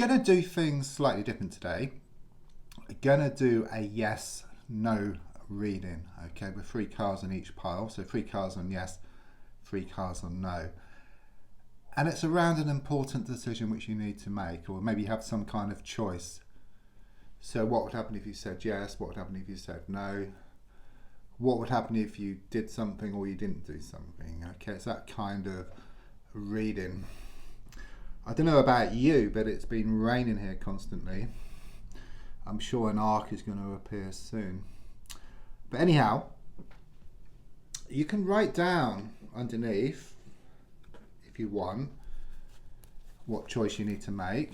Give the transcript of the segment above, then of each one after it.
going to do things slightly different today. I'm going to do a yes-no reading, okay, with 3 cards on each pile. So 3 cards on yes, 3 cards on no. And it's around an important decision which you need to make, or maybe you have some kind of choice. So what would happen if you said yes? What would happen if you said no? What would happen if you did something or you didn't do something? Okay, it's that kind of reading. I don't know about you, but it's been raining here constantly. I'm sure an arc is going to appear soon. But anyhow, you can write down underneath, if you want, what choice you need to make.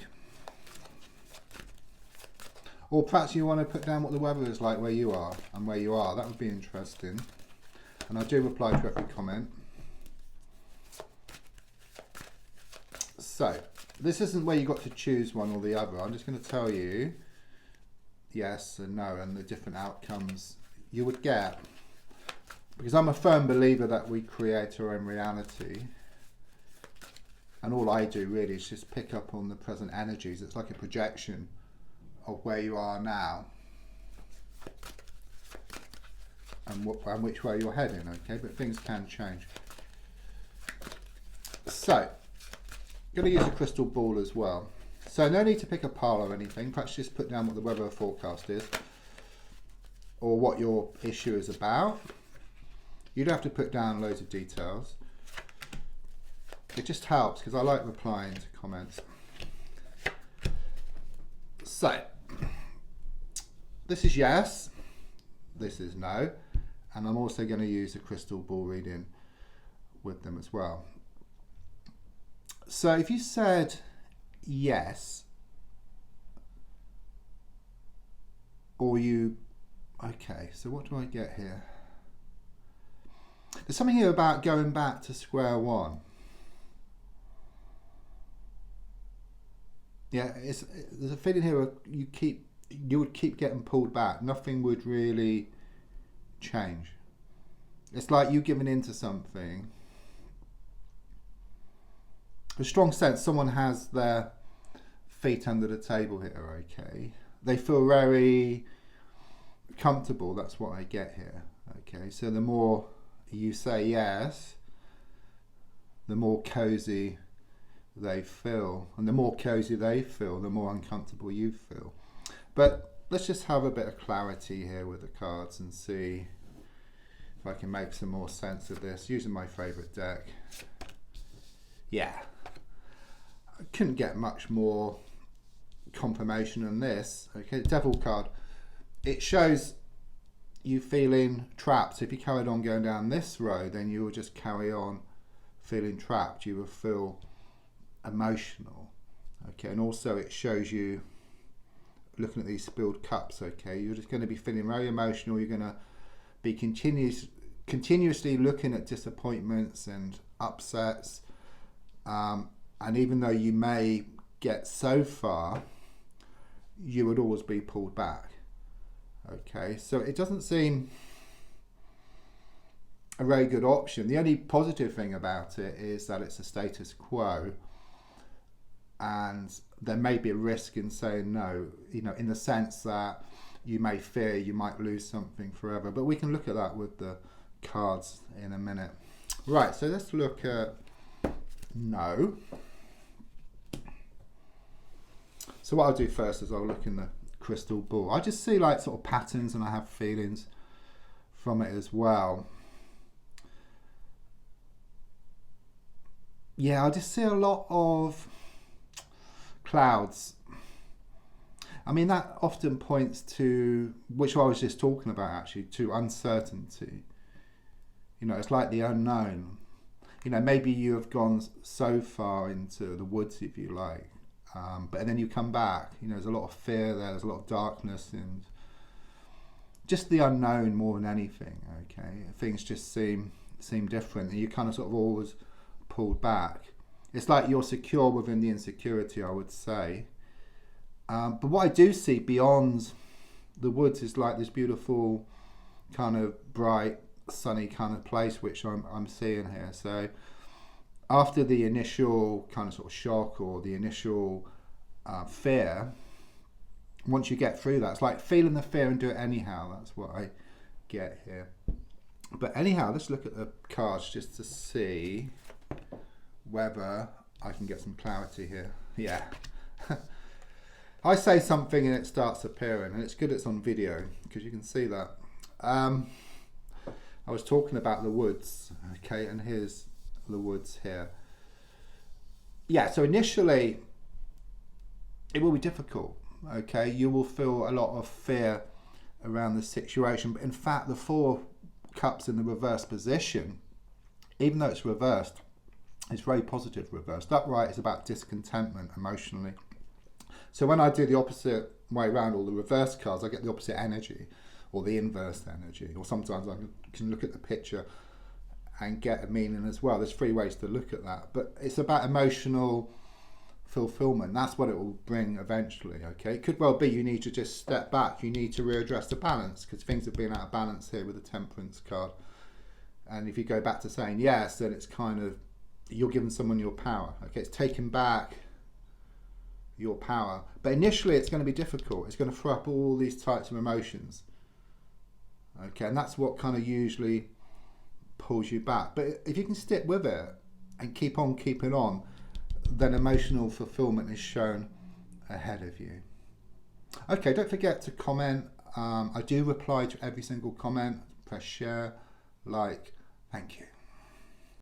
Or perhaps you want to put down what the weather is like where you are and where you are. That would be interesting. And I do reply to every comment. So, this isn't where you got to choose one or the other. I'm just going to tell you yes and no and the different outcomes you would get. Because I'm a firm believer that we create our own reality. And all I do really is just pick up on the present energies. It's like a projection of where you are now and which way you're heading, okay? But things can change. So, I'm going to use a crystal ball as well. So no need to pick a pile or anything. Perhaps just put down what the weather forecast is or what your issue is about. You don't have to put down loads of details. It just helps because I like replying to comments. So, this is yes, this is no, and I'm also going to use a crystal ball reading with them as well. So if you said yes, or you, okay, so what do I get here? There's something here about going back to square one. Yeah, there's a feeling here where you would keep getting pulled back. Nothing would really change. It's like you giving into something. A strong sense someone has their feet under the table here, okay? They feel very comfortable, that's what I get here, okay? So the more you say yes, the more cozy they feel, and the more cozy they feel, the more uncomfortable you feel. But let's just have a bit of clarity here with the cards and see if I can make some more sense of this using my favourite deck. Yeah, I couldn't get much more confirmation on this. Okay, Devil card, it shows you feeling trapped. So if you carried on going down this road, then you will just carry on feeling trapped. You will feel emotional, okay, and also it shows you looking at these spilled cups, okay, you're just going to be feeling very emotional. You're going to be continuously looking at disappointments and upsets, and even though you may get so far, you would always be pulled back, okay, so it doesn't seem a very good option. The only positive thing about it is that it's a status quo. And there may be a risk in saying no, you know, in the sense that you may fear you might lose something forever. But we can look at that with the cards in a minute. Right, so let's look at no. So what I'll do first is I'll look in the crystal ball. I just see like sort of patterns and I have feelings from it as well. Yeah, I just see a lot of clouds. I mean, that often points to, which I was just talking about actually, to uncertainty. You know, it's like the unknown. You know, maybe you have gone so far into the woods, if you like, but then you come back, you know, there's a lot of fear there's a lot of darkness and just the unknown more than anything, okay? Things just seem different and you kind of sort of always pulled back. It's like you're secure within the insecurity, I would say. But what I do see beyond the woods is like this beautiful kind of bright, sunny kind of place, which I'm seeing here. So after the initial kind of sort of shock or the initial fear, once you get through that, it's like feeling the fear and do it anyhow. That's what I get here. But anyhow, let's look at the cards just to see whether I can get some clarity here. Yeah. I say something and it starts appearing, and it's good it's on video because you can see that. I was talking about the woods, okay, and here's the woods here. Yeah, so initially it will be difficult, okay? You will feel a lot of fear around the situation, but in fact the Four Cups in the reverse position, even though it's reversed, it's very positive reversed. Upright is about discontentment emotionally. So when I do the opposite way around, all the reverse cards, I get the opposite energy or the inverse energy, or sometimes I can look at the picture and get a meaning as well. There's 3 ways to look at that, but it's about emotional fulfillment. That's what it will bring eventually, okay? It could well be you need to just step back, you need to readdress the balance because things have been out of balance here with the Temperance card. And if you go back to saying yes, then it's kind of, you're giving someone your power, okay? It's taking back your power, but initially it's going to be difficult. It's going to throw up all these types of emotions, okay? And that's what kind of usually pulls you back. But if you can stick with it and keep on keeping on, then emotional fulfillment is shown ahead of you. Okay, don't forget to comment. I do reply to every single comment. Press share, like. Thank you.